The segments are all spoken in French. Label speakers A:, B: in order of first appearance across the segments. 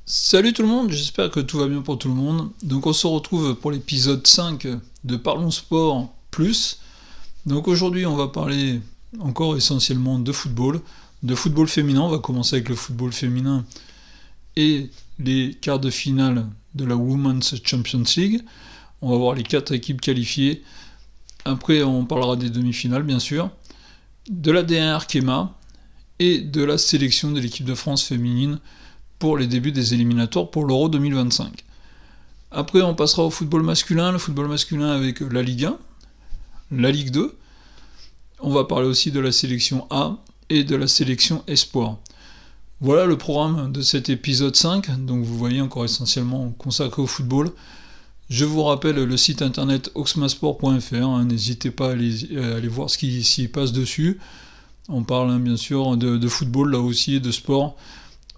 A: Salut tout le monde, j'espère que tout va bien pour tout le monde. Donc on se retrouve pour l'épisode 5 de Parlons Sport Plus. Donc aujourd'hui on va parler encore essentiellement de football féminin. On va commencer avec le football féminin et les quarts de finale de la Women's Champions League. On va voir les 4 équipes qualifiées. Après on parlera des demi-finales bien sûr, de la D1 Arkema et de la sélection de l'équipe de France féminine pour les débuts des éliminatoires pour l'Euro 2025. Après, on passera au football masculin, le football masculin avec la Ligue 1, la Ligue 2. On va parler aussi de la sélection A et de la sélection Espoir. Voilà le programme de cet épisode 5, donc vous voyez encore essentiellement consacré au football. Je vous rappelle le site internet oxmasport.fr, n'hésitez pas à aller voir ce qui s'y passe dessus. On parle bien sûr de football là aussi, de sport,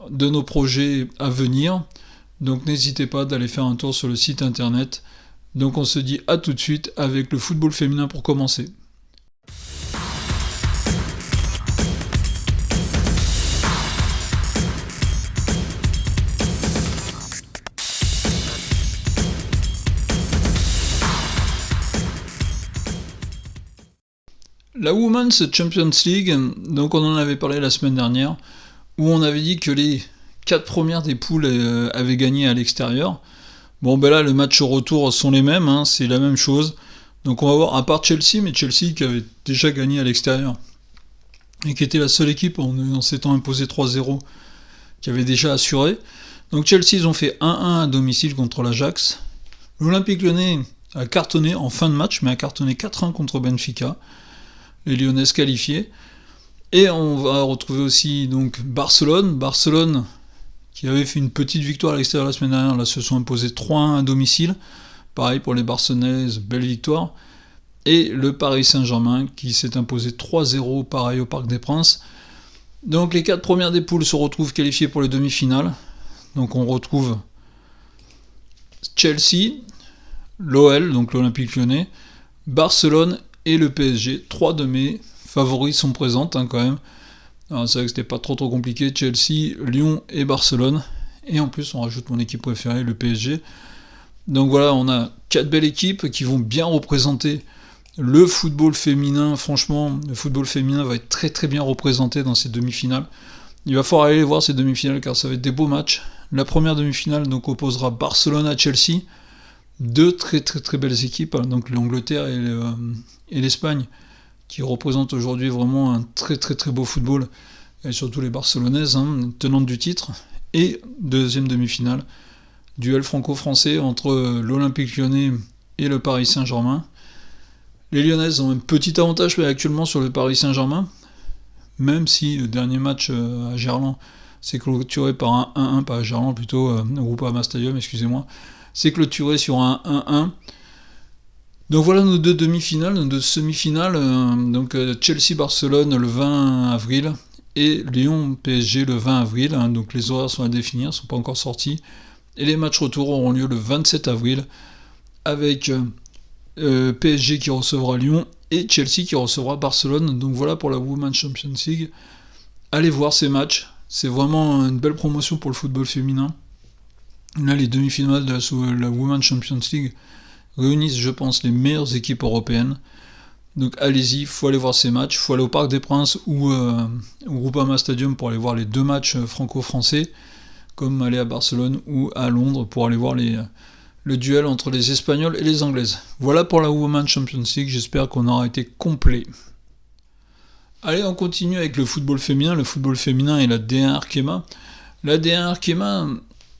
A: de nos projets à venir. Donc n'hésitez pas d'aller faire un tour sur le site internet. Donc on se dit à tout de suite avec le football féminin pour commencer. La Women's Champions League, donc on en avait parlé la semaine dernière, où on avait dit que les 4 premières des poules avaient gagné à l'extérieur. Bon ben là, le match au retour sont les mêmes, c'est la même chose. Donc on va voir, à part Chelsea, mais Chelsea qui avait déjà gagné à l'extérieur, et qui était la seule équipe en s'étant imposé 3-0, qui avait déjà assuré. Donc Chelsea, ils ont fait 1-1 à domicile contre l'Ajax. L'Olympique Lyonnais a cartonné en fin de match, mais a cartonné 4-1 contre Benfica. Les Lyonnaises qualifiées. Et on va retrouver aussi donc Barcelone qui avait fait une petite victoire à l'extérieur la semaine dernière, là se sont imposés 3-1 à domicile. Pareil pour les Barcelonaises, belle victoire. Et le Paris Saint-Germain qui s'est imposé 3-0, pareil au Parc des Princes. Donc les 4 premières des poules se retrouvent qualifiées pour les demi-finales. Donc on retrouve Chelsea, l'OL, donc l'Olympique Lyonnais, Barcelone et le PSG. 3 de mes favoris sont présentes quand même. Alors, c'est vrai que c'était pas trop compliqué. Chelsea, Lyon et Barcelone. Et en plus on rajoute mon équipe préférée, le PSG. Donc voilà, on a 4 belles équipes qui vont bien représenter le football féminin. Franchement, le football féminin va être très très bien représenté dans ces demi-finales. Il va falloir aller voir ces demi-finales car ça va être des beaux matchs. La première demi-finale donc opposera Barcelone à Chelsea. 2 très très très belles équipes, donc l'Angleterre et l'Espagne, qui représentent aujourd'hui vraiment un très très très beau football, et surtout les Barcelonaises, tenantes du titre. Et deuxième demi-finale, duel franco-français entre l'Olympique Lyonnais et le Paris Saint-Germain. Les Lyonnaises ont un petit avantage actuellement sur le Paris Saint-Germain, même si le dernier match à Gerland s'est clôturé par un 1-1, pas à Gerland plutôt, au Groupama Stadium, excusez-moi, c'est clôturé sur un 1-1. Donc voilà nos 2 demi-finales, nos 2 semi-finales, donc Chelsea-Barcelone le 20 avril et Lyon-PSG le 20 avril, donc les horaires sont à définir, ne sont pas encore sortis, et les matchs retour auront lieu le 27 avril avec PSG qui recevra Lyon et Chelsea qui recevra Barcelone. Donc voilà pour la Women's Champions League. Allez voir ces matchs, c'est vraiment une belle promotion pour le football féminin. Là, les demi-finales de la Women's Champions League réunissent, je pense, les meilleures équipes européennes. Donc allez-y, il faut aller voir ces matchs. Il faut aller au Parc des Princes ou au Groupama Stadium pour aller voir les 2 matchs franco-français, comme aller à Barcelone ou à Londres pour aller voir le duel entre les Espagnols et les Anglaises. Voilà pour la Women's Champions League, j'espère qu'on aura été complet. Allez, on continue avec le football féminin et la D1 Arkema. La D1 Arkema,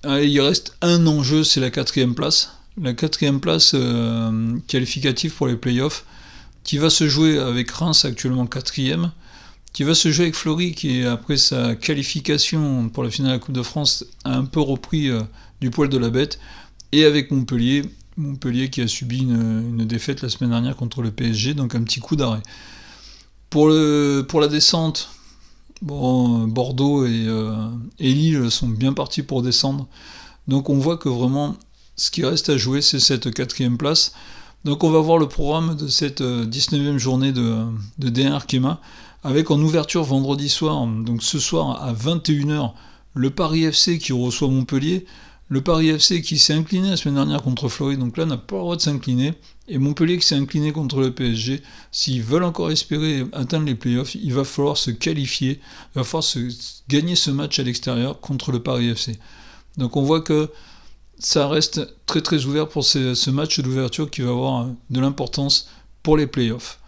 A: il reste un enjeu, c'est la 4ème place. La 4ème place qualificative pour les playoffs, qui va se jouer avec Reims actuellement 4ème, qui va se jouer avec Fleury qui, après sa qualification pour la finale de la Coupe de France, a un peu repris du poil de la bête, et avec Montpellier qui a subi une défaite la semaine dernière contre le PSG, donc un petit coup d'arrêt. Pour la descente, Bordeaux et Lille sont bien partis pour descendre, donc on voit que vraiment ce qui reste à jouer, c'est cette 4ème place. Donc on va voir le programme de cette 19e journée de D1 Arkema, avec en ouverture vendredi soir, donc ce soir à 21h, le Paris FC qui reçoit Montpellier, le Paris FC qui s'est incliné la semaine dernière contre Fleury, donc là n'a pas le droit de s'incliner, et Montpellier qui s'est incliné contre le PSG. S'ils veulent encore espérer atteindre les playoffs, il va falloir se qualifier, il va falloir gagner ce match à l'extérieur contre le Paris FC. Donc on voit que ça reste très très ouvert pour ce match d'ouverture qui va avoir de l'importance pour les playoffs.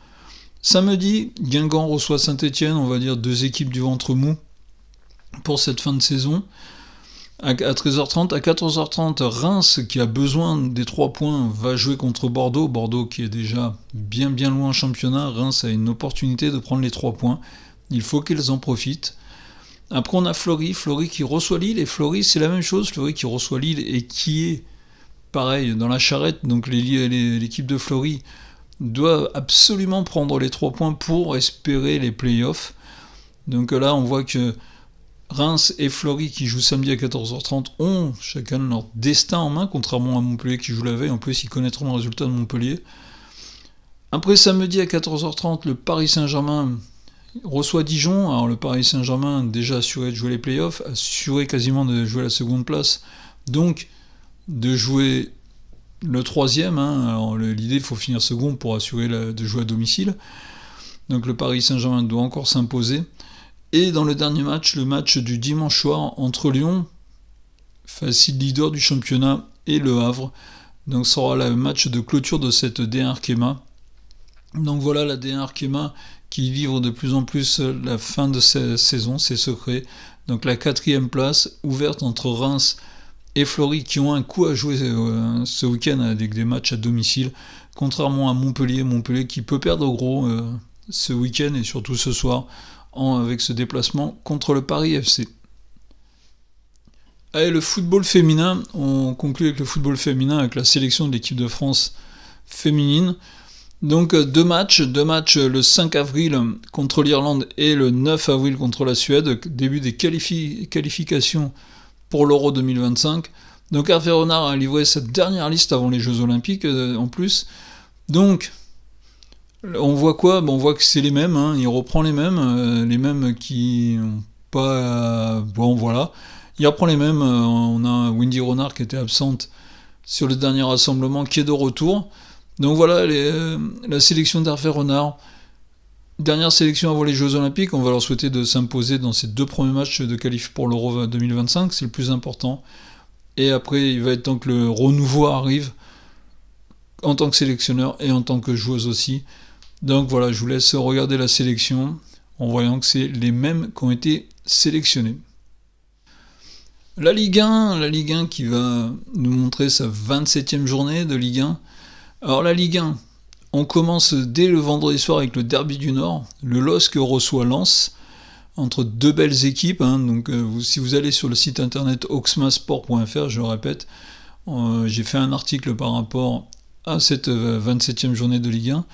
A: Samedi, Guingamp reçoit Saint-Etienne, on va dire 2 équipes du ventre mou pour cette fin de saison. À 13h30, à 14h30, Reims, qui a besoin des 3 points, va jouer contre Bordeaux. Bordeaux qui est déjà bien loin en championnat. Reims a une opportunité de prendre les 3 points. Il faut qu'ils en profitent. Après, on a Fleury qui reçoit Lille. Et Fleury, c'est la même chose. Fleury qui reçoit Lille et qui est, pareil, dans la charrette. Donc l'équipe de Fleury doit absolument prendre les 3 points pour espérer les playoffs. Donc là, on voit que Reims et Fleury qui jouent samedi à 14h30 ont chacun leur destin en main, contrairement à Montpellier qui joue la veille. En plus, ils connaîtront le résultat de Montpellier. Après, samedi à 14h30, le Paris Saint-Germain reçoit Dijon. Alors le Paris Saint-Germain déjà assuré de jouer les playoffs, assuré quasiment de jouer la seconde place, donc de jouer le 3e. Alors l'idée, il faut finir second pour assurer de jouer à domicile. Donc le Paris Saint-Germain doit encore s'imposer. Et dans le dernier match, le match du dimanche soir entre Lyon, facile leader du championnat, et Le Havre. Donc ça sera le match de clôture de cette D1 Arkema. Donc voilà la D1 Arkema qui livre de plus en plus la fin de cette saison, ses secrets. Donc la 4e place, ouverte entre Reims et Fleury, qui ont un coup à jouer ce week-end avec des matchs à domicile, contrairement à Montpellier qui peut perdre gros ce week-end et surtout ce soir, avec ce déplacement contre le Paris FC. Allez, le football féminin, on conclut avec le football féminin, avec la sélection de l'équipe de France féminine. Donc deux matchs le 5 avril contre l'Irlande et le 9 avril contre la Suède, début des qualifications pour l'Euro 2025. Donc Hervé Renard a livré cette dernière liste avant les Jeux Olympiques en plus. Donc on voit quoi ? On voit que c'est les mêmes, il reprend les mêmes qui n'ont pas... Bon voilà, il reprend les mêmes, on a Wendy Renard qui était absente sur le dernier rassemblement qui est de retour. Donc voilà la sélection d'Hervé Renard. Dernière sélection avant les Jeux Olympiques, on va leur souhaiter de s'imposer dans ces 2 premiers matchs de qualif pour l'Euro 2025, c'est le plus important. Et après, il va être temps que le renouveau arrive en tant que sélectionneur et en tant que joueuse aussi. Donc voilà, je vous laisse regarder la sélection en voyant que c'est les mêmes qui ont été sélectionnés. La Ligue 1 qui va nous montrer sa 27e journée de Ligue 1. Alors la Ligue 1, on commence dès le vendredi soir avec le Derby du Nord. Le LOSC reçoit Lens, entre 2 belles équipes. Donc si vous allez sur le site internet oxmasport.fr, je le répète, j'ai fait un article par rapport à cette 27e journée de Ligue 1.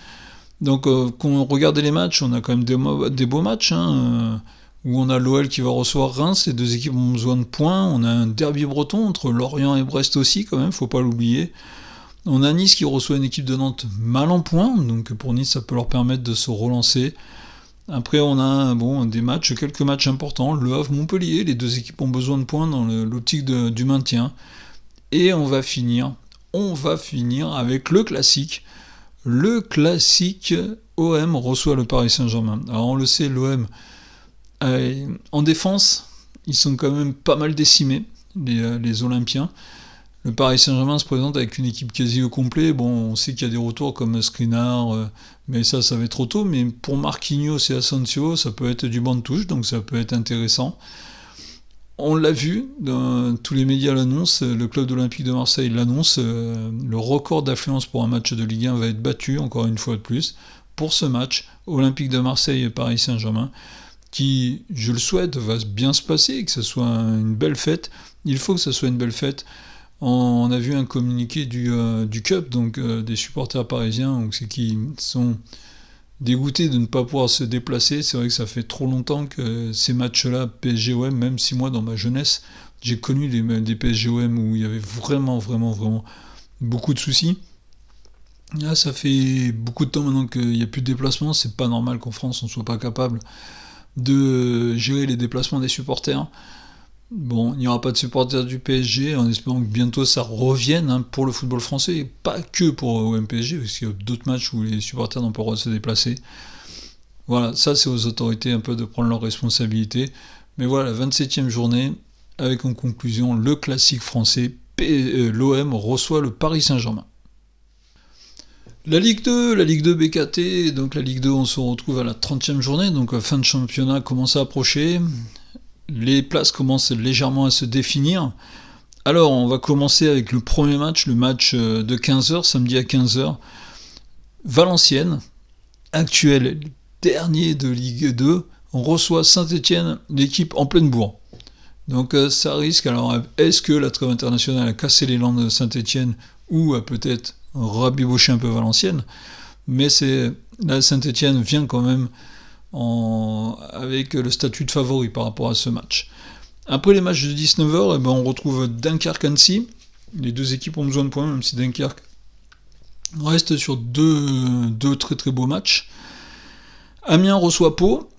A: Donc quand on regarde les matchs, on a quand même des beaux matchs, où on a l'OL qui va recevoir Reims, les 2 équipes ont besoin de points. On a un derby breton entre Lorient et Brest aussi, quand même, faut pas l'oublier. On a Nice qui reçoit une équipe de Nantes mal en point, donc pour Nice ça peut leur permettre de se relancer. Après on a quelques matchs importants, Le Havre, Montpellier, les 2 équipes ont besoin de points dans l'optique du maintien. Et on va finir avec le classique. Le classique, OM reçoit le Paris Saint-Germain. Alors on le sait, l'OM, en défense, ils sont quand même pas mal décimés, les Olympiens. Le Paris Saint-Germain se présente avec une équipe quasi au complet. Bon, on sait qu'il y a des retours comme Skriniar, mais ça va être trop tôt. Mais pour Marquinhos et Asensio, ça peut être du banc de touche, donc ça peut être intéressant. On l'a vu, tous les médias l'annoncent, le club olympique de Marseille l'annonce, le record d'affluence pour un match de Ligue 1 va être battu, encore une fois de plus, pour ce match, Olympique de Marseille et Paris Saint-Germain, qui, je le souhaite, va bien se passer, que ce soit une belle fête. Il faut que ce soit une belle fête. On a vu un communiqué du CUP, donc des supporters parisiens, donc c'est qui sont dégoûtés de ne pas pouvoir se déplacer. C'est vrai que ça fait trop longtemps que ces matchs-là, PSG-OM, même si moi dans ma jeunesse, j'ai connu des PSG-OM où il y avait vraiment beaucoup de soucis. Là, ça fait beaucoup de temps maintenant qu'il n'y a plus de déplacements. C'est pas normal qu'en France on soit pas capable de gérer les déplacements des supporters. Bon, il n'y aura pas de supporters du PSG, en espérant que bientôt ça revienne pour le football français, et pas que pour OM-PSG, parce qu'il y a d'autres matchs où les supporters n'ont pas le droit de se déplacer. Voilà, ça c'est aux autorités un peu de prendre leurs responsabilités. Mais voilà, la 27e journée, avec en conclusion le classique français, l'OM reçoit le Paris Saint-Germain. La Ligue 2 BKT, donc la Ligue 2 on se retrouve à la 30e journée, donc la fin de championnat commence à approcher. Les places commencent légèrement à se définir. Alors, on va commencer avec le premier match, le match de 15h, samedi à 15h. Valenciennes, actuel dernier de Ligue 2, on reçoit Saint-Etienne, l'équipe en pleine bourre. Donc ça risque, alors est-ce que la trêve internationale a cassé l'élan de Saint-Etienne ou a peut-être rabiboché un peu Valenciennes, mais là Saint-Etienne vient quand même avec le statut de favori par rapport à ce match. Après les matchs de 19h, on retrouve Dunkerque-Annecy. Les deux équipes ont besoin de points, même si Dunkerque reste sur deux très très beaux matchs. Amiens reçoit Pau.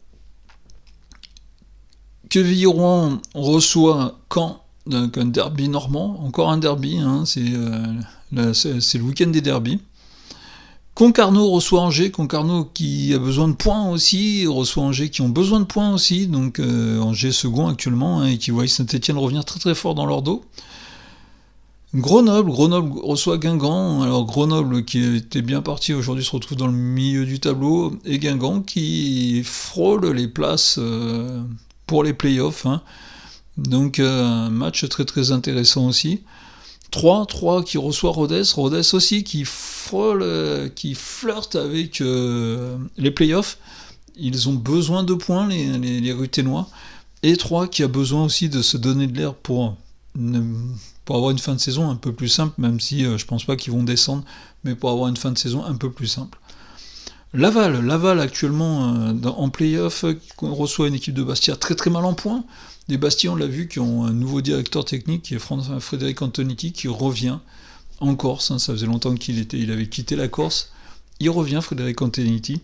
A: Quevilly-Rouen reçoit Caen, donc un derby normand. Encore un derby, c'est le week-end des derbys. Concarneau reçoit Angers, Concarneau qui a besoin de points aussi, reçoit Angers qui ont besoin de points aussi, donc Angers second actuellement, et qui voit Saint-Etienne revenir très très fort dans leur dos. Grenoble reçoit Guingamp, alors Grenoble qui était bien parti aujourd'hui se retrouve dans le milieu du tableau, et Guingamp qui frôle les places pour les playoffs, donc un match très très intéressant aussi. 3 qui reçoit Rodez aussi qui flirte avec les playoffs. Ils ont besoin de points, les Ruténois. Et 3 qui a besoin aussi de se donner de l'air pour avoir une fin de saison un peu plus simple, même si je pense pas qu'ils vont descendre, mais pour avoir une fin de saison un peu plus simple. Laval actuellement en playoff, reçoit une équipe de Bastia très très mal en points. Les Bastia, on l'a vu, qui ont un nouveau directeur technique, qui est Frédéric Antonetti, qui revient en Corse. Ça faisait longtemps qu'il avait quitté la Corse. Il revient, Frédéric Antonetti.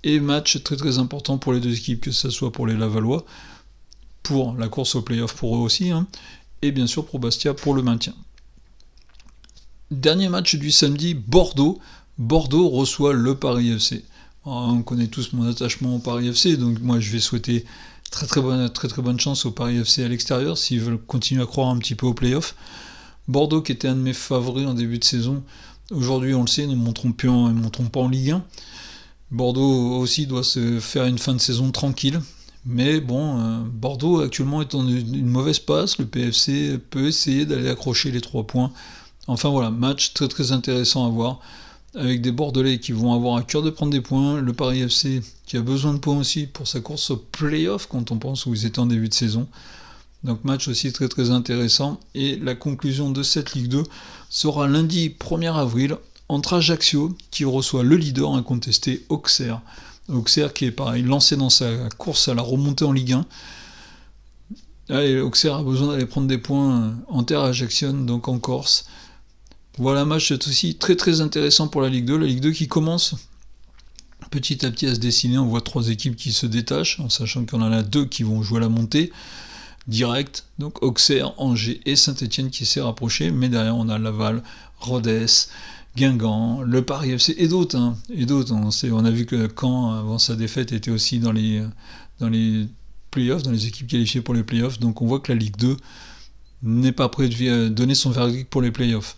A: Et match très très important pour les deux équipes, que ce soit pour les Lavallois, pour la course au play-off pour eux aussi, et bien sûr pour Bastia pour le maintien. Dernier match du samedi, Bordeaux. Bordeaux reçoit le Paris FC. Alors, on connaît tous mon attachement au Paris FC, donc moi je vais souhaiter très très bonne chance au Paris FC à l'extérieur s'ils veulent continuer à croire un petit peu au play-off. Bordeaux qui était un de mes favoris en début de saison, aujourd'hui on le sait, ne montrons pas en Ligue 1. Bordeaux aussi doit se faire une fin de saison tranquille, mais bon, Bordeaux actuellement est en une mauvaise passe, le PFC peut essayer d'aller accrocher les 3 points. Enfin voilà, match très très intéressant à voir, avec des Bordelais qui vont avoir à cœur de prendre des points, le Paris FC qui a besoin de points aussi pour sa course au play-off quand on pense où ils étaient en début de saison. Donc match aussi très très intéressant, et la conclusion de cette Ligue 2 sera lundi 1er avril entre Ajaccio qui reçoit le leader incontesté Auxerre. Auxerre qui est pareil lancé dans sa course à la remontée en Ligue 1. Allez, Auxerre a besoin d'aller prendre des points en terre ajaccienne, donc en Corse. Voilà un match aussi très très intéressant pour la Ligue 2. La Ligue 2 qui commence petit à petit à se dessiner. On voit 3 équipes qui se détachent, en sachant qu'il y en a 2 qui vont jouer la montée direct. Donc Auxerre, Angers et Saint-Etienne qui s'est rapproché. Mais derrière on a Laval, Rodez, Guingamp, le Paris FC et d'autres. On a vu que Caen, avant sa défaite, était aussi dans les playoffs, dans les équipes qualifiées pour les playoffs. Donc on voit que la Ligue 2 n'est pas prêt de donner son verdict pour les playoffs.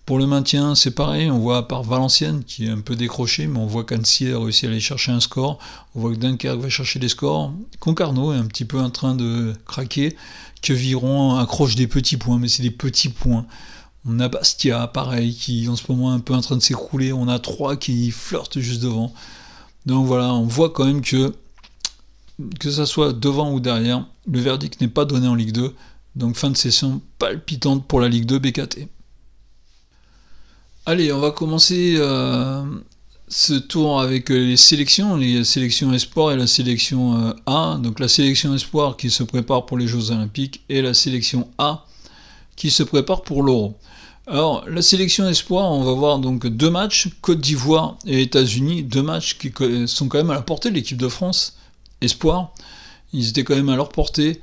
A: Pour le maintien, c'est pareil, on voit à part Valenciennes qui est un peu décroché, mais on voit qu'Annecy a réussi à aller chercher un score, on voit que Dunkerque va chercher des scores, Concarneau est un petit peu en train de craquer, Quevilly-Rouen accroche des petits points, mais c'est des petits points. On a Bastia, pareil, qui en ce moment est un peu en train de s'écrouler, on a 3 qui flirtent juste devant. Donc voilà, on voit quand même que ça soit devant ou derrière, le verdict n'est pas donné en Ligue 2, donc fin de session palpitante pour la Ligue 2 BKT. Allez, on va commencer ce tour avec les sélections Espoir et la sélection A. Donc la sélection Espoir qui se prépare pour les Jeux Olympiques et la sélection A qui se prépare pour l'Euro. Alors la sélection Espoir, on va voir donc 2 matchs, Côte d'Ivoire et États-Unis, 2 matchs qui sont quand même à la portée de l'équipe de France Espoir. Ils étaient quand même à leur portée.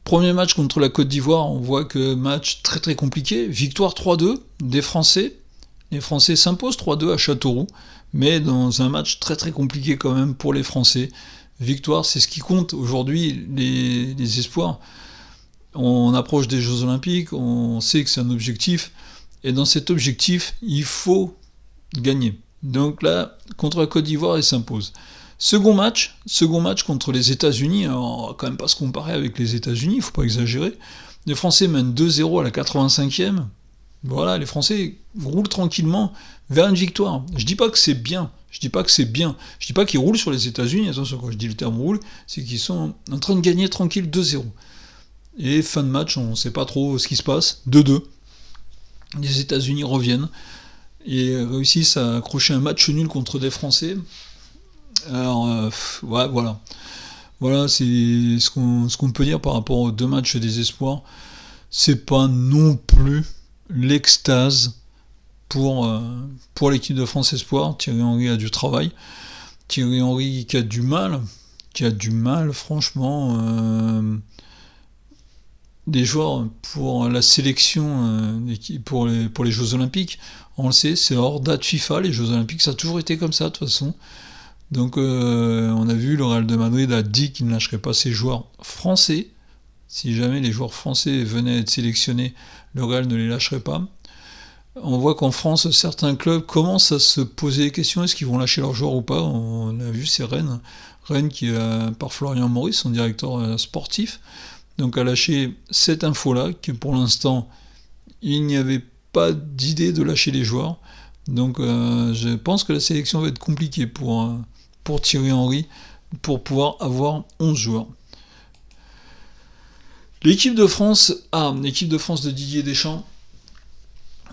A: Premier match contre la Côte d'Ivoire, on voit que match très très compliqué. Victoire 3-2 des Français. Les Français s'imposent 3-2 à Châteauroux, mais dans un match très très compliqué quand même pour les Français. Victoire, c'est ce qui compte aujourd'hui, les espoirs. On approche des Jeux Olympiques, on sait que c'est un objectif, et dans cet objectif, il faut gagner. Donc là, contre la Côte d'Ivoire, ils s'imposent. Second match contre les États-Unis. Alors, on va quand même pas se comparer avec les États-Unis, il faut pas exagérer. Les Français mènent 2-0 à la 85e. Voilà, les Français roulent tranquillement vers une victoire. Je dis pas que c'est bien. Je dis pas qu'ils roulent sur les États-Unis. Attention, quand je dis le terme roule, c'est qu'ils sont en train de gagner tranquille 2-0. Et fin de match, on ne sait pas trop ce qui se passe. 2-2. Les États-Unis reviennent et réussissent à accrocher un match nul contre des Français. Alors, ouais, voilà. Voilà, c'est ce qu'on peut dire par rapport aux 2 matchs des espoirs. C'est pas non plus l'extase pour l'équipe de France Espoir. Thierry Henry a du travail. Thierry Henry qui a du mal, franchement. Des joueurs pour la sélection pour les Jeux Olympiques, on le sait, c'est hors date FIFA, les Jeux Olympiques, ça a toujours été comme ça de toute façon. Donc on a vu, le Real de Madrid a dit qu'il ne lâcherait pas ses joueurs français. Si jamais les joueurs français venaient à être sélectionnés, le Real ne les lâcherait pas. On voit qu'en France, certains clubs commencent à se poser des questions, est-ce qu'ils vont lâcher leurs joueurs ou pas. On a vu, c'est Rennes qui est par Florian Maurice, son directeur sportif, donc a lâché cette info-là, que pour l'instant, il n'y avait pas d'idée de lâcher les joueurs. Donc je pense que la sélection va être compliquée pour Thierry Henry, pour pouvoir avoir 11 joueurs. L'équipe de France de Didier Deschamps,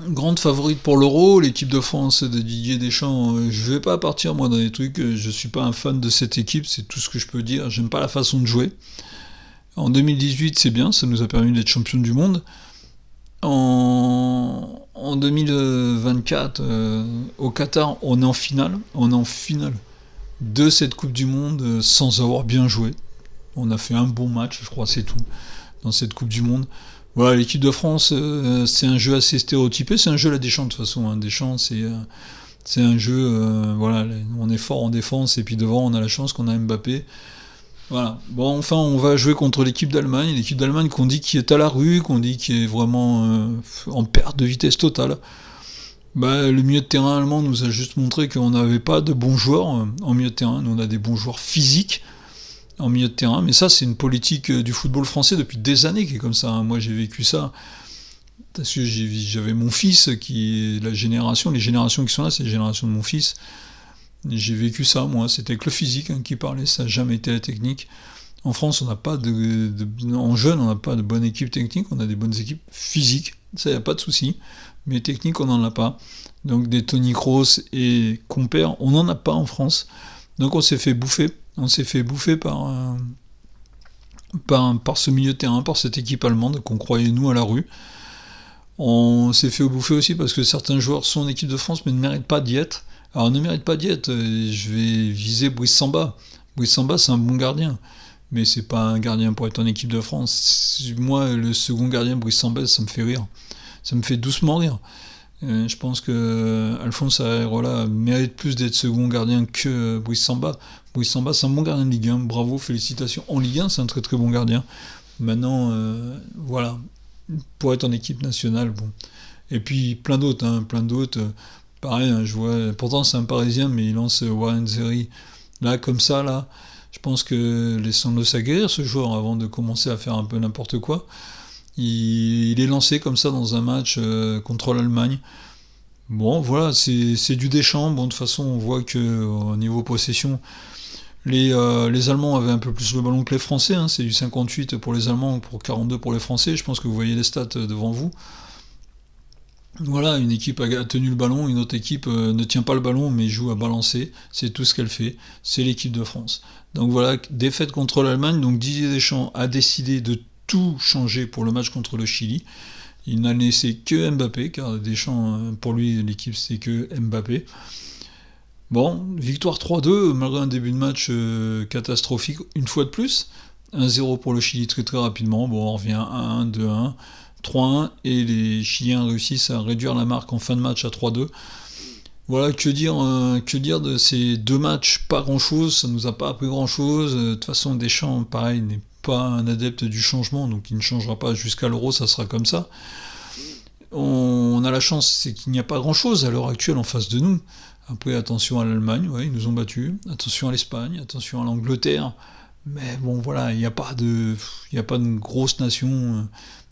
A: grande favorite pour l'Euro. L'équipe de France de Didier Deschamps, je vais pas partir moi dans les trucs, je suis pas un fan de cette équipe, c'est tout ce que je peux dire, j'aime pas la façon de jouer. En 2018, c'est bien, ça nous a permis d'être champions du monde. En 2024, au Qatar, on est en finale de cette Coupe du Monde sans avoir bien joué. On a fait un bon match, je crois, c'est tout, dans cette Coupe du Monde. Voilà, l'équipe de France, c'est un jeu assez stéréotypé, c'est un jeu à la Deschamps de toute façon. Deschamps, c'est un jeu, voilà, on est fort en défense et puis devant, on a la chance qu'on a Mbappé. Voilà. Bon, enfin, on va jouer contre l'équipe d'Allemagne qu'on dit qui est à la rue, qu'on dit qui est vraiment en perte de vitesse totale. Le milieu de terrain allemand nous a juste montré qu'on n'avait pas de bons joueurs en milieu de terrain. Nous, on a des bons joueurs physiques en milieu de terrain, mais ça, c'est une politique du football français depuis des années qui est comme ça. Moi, j'ai vécu ça parce que j'avais mon fils les générations qui sont là, c'est les générations de mon fils. J'ai vécu ça, moi, c'était avec le physique qui parlait, ça n'a jamais été la technique. En France, on n'a pas en jeune, on n'a pas de bonne équipe technique, on a des bonnes équipes physiques, ça, il n'y a pas de souci, mais technique, on n'en a pas. Donc des Toni Kroos et compères, on n'en a pas en France. Donc on s'est fait bouffer par ce milieu de terrain, par cette équipe allemande qu'on croyait, nous, à la rue. On s'est fait bouffer aussi parce que certains joueurs sont en équipe de France mais ne méritent pas d'y être. Alors, ne mérite pas d'y être, je vais viser Brice Samba. Brice Samba, c'est un bon gardien, mais c'est pas un gardien pour être en équipe de France. Moi, le second gardien, Brice Samba, ça me fait rire. Ça me fait doucement rire. Je pense que Alphonse Areola mérite plus d'être second gardien que Brice Samba. Brice Samba, c'est un bon gardien de Ligue 1, bravo, félicitations. En Ligue 1, c'est un très très bon gardien. Maintenant, voilà, pour être en équipe nationale, bon. Et puis, plein d'autres. Pareil, je vois, pourtant c'est un Parisien, mais il lance Warren Zeri. Là, comme ça, là, je pense que laissons-le s'aguerrir ce joueur avant de commencer à faire un peu n'importe quoi. Il est lancé comme ça dans un match contre l'Allemagne. Bon, voilà, c'est du Deschamps. Bon, de toute façon, on voit que au niveau possession, les Allemands avaient un peu plus le ballon que les Français. C'est du 58 pour les Allemands, pour 42 pour les Français. Je pense que vous voyez les stats devant vous. Voilà, une équipe a tenu le ballon, une autre équipe ne tient pas le ballon mais joue à balancer, c'est tout ce qu'elle fait, c'est l'équipe de France. Donc voilà, défaite contre l'Allemagne, donc Didier Deschamps a décidé de tout changer pour le match contre le Chili. Il n'a laissé que Mbappé, car Deschamps, pour lui, l'équipe c'est que Mbappé. Bon, victoire 3-2, malgré un début de match catastrophique, une fois de plus. 1-0 pour le Chili très très rapidement. Bon, on revient à 1-1, 2-1, 3-1, et les Chiliens réussissent à réduire la marque en fin de match à 3-2. Voilà, que dire de ces deux matchs? Pas grand-chose, ça nous a pas appris grand-chose. De toute façon, Deschamps, pareil, n'est pas un adepte du changement, donc il ne changera pas jusqu'à l'Euro, ça sera comme ça. On a la chance, c'est qu'il n'y a pas grand-chose à l'heure actuelle en face de nous. Après, attention à l'Allemagne, ouais, ils nous ont battus. Attention à l'Espagne, attention à l'Angleterre. Mais bon, voilà, il n'y a pas de grosse nation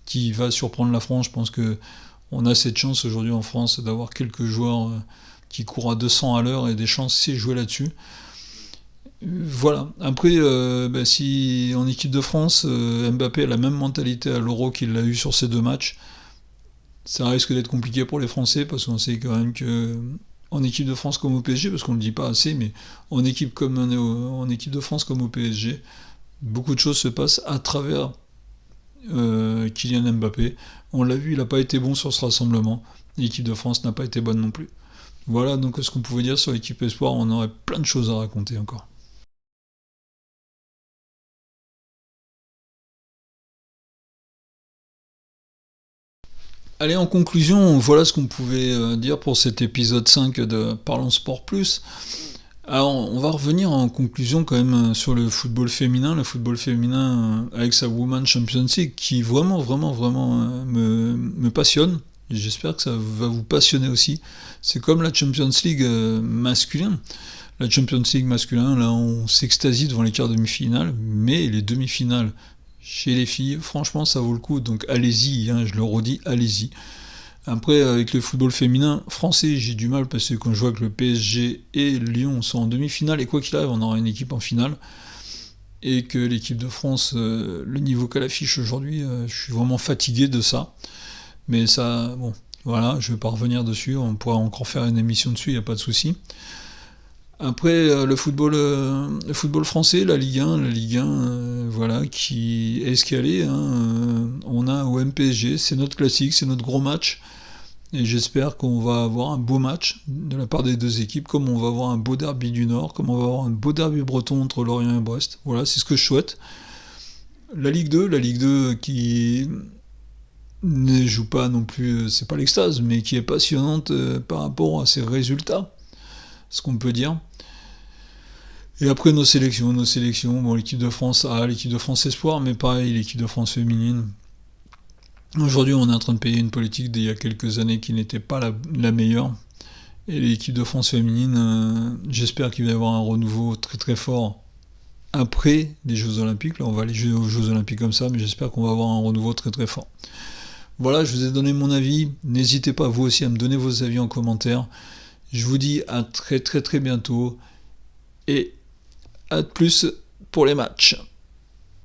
A: qui va surprendre la France. Je pense que on a cette chance aujourd'hui en France d'avoir quelques joueurs qui courent à 200 à l'heure, et des chances c'est jouer là-dessus. Voilà. Après, si en équipe de France, Mbappé a la même mentalité à l'Euro qu'il l'a eu sur ces deux matchs, ça risque d'être compliqué pour les Français, parce qu'on sait quand même que en équipe de France comme au PSG, parce qu'on ne le dit pas assez, mais en équipe de France comme au PSG, beaucoup de choses se passent à travers Kylian Mbappé. On l'a vu, il n'a pas été bon sur ce rassemblement. L'équipe de France n'a pas été bonne non plus. Voilà donc ce qu'on pouvait dire sur l'équipe Espoir. On aurait plein de choses à raconter encore. Allez, en conclusion, voilà ce qu'on pouvait dire pour cet épisode 5 de Parlons Sport Plus. Alors, on va revenir en conclusion quand même sur le football féminin avec sa Women's Champions League, qui vraiment, vraiment, vraiment me passionne. Et j'espère que ça va vous passionner aussi. C'est comme la Champions League masculin. La Champions League masculin, là, on s'extasie devant les quarts de demi-finale, mais les demi-finales chez les filles, franchement, ça vaut le coup. Donc allez-y, hein, je le redis, allez-y. Après, avec le football féminin français, j'ai du mal parce que quand je vois que le PSG et Lyon sont en demi-finale, et quoi qu'il arrive, on aura une équipe en finale, et que l'équipe de France, le niveau qu'elle affiche aujourd'hui, je suis vraiment fatigué de ça. Mais ça, bon, voilà, je vais pas revenir dessus, on pourra encore faire une émission dessus, il n'y a pas de souci. Après, le football français, la Ligue 1, voilà, qui est escalée. Hein, on a au MPSG, c'est notre classique, c'est notre gros match. Et j'espère qu'on va avoir un beau match de la part des deux équipes, comme on va avoir un beau derby du Nord, comme on va avoir un beau derby breton entre Lorient et Brest. Voilà, c'est ce que je souhaite. La Ligue 2 qui ne joue pas non plus, c'est pas l'extase, mais qui est passionnante par rapport à ses résultats, ce qu'on peut dire. Et après nos sélections, bon, l'équipe de France A, l'équipe de France Espoir, mais pareil, l'équipe de France féminine. Aujourd'hui, on est en train de payer une politique d'il y a quelques années qui n'était pas la meilleure. Et l'équipe de France féminine, j'espère qu'il va y avoir un renouveau très très fort après les Jeux Olympiques. Là, on va aller aux Jeux Olympiques comme ça, mais j'espère qu'on va avoir un renouveau très très fort. Voilà, je vous ai donné mon avis. N'hésitez pas, vous aussi, à me donner vos avis en commentaire. Je vous dis à très très très bientôt. Et à plus pour les matchs.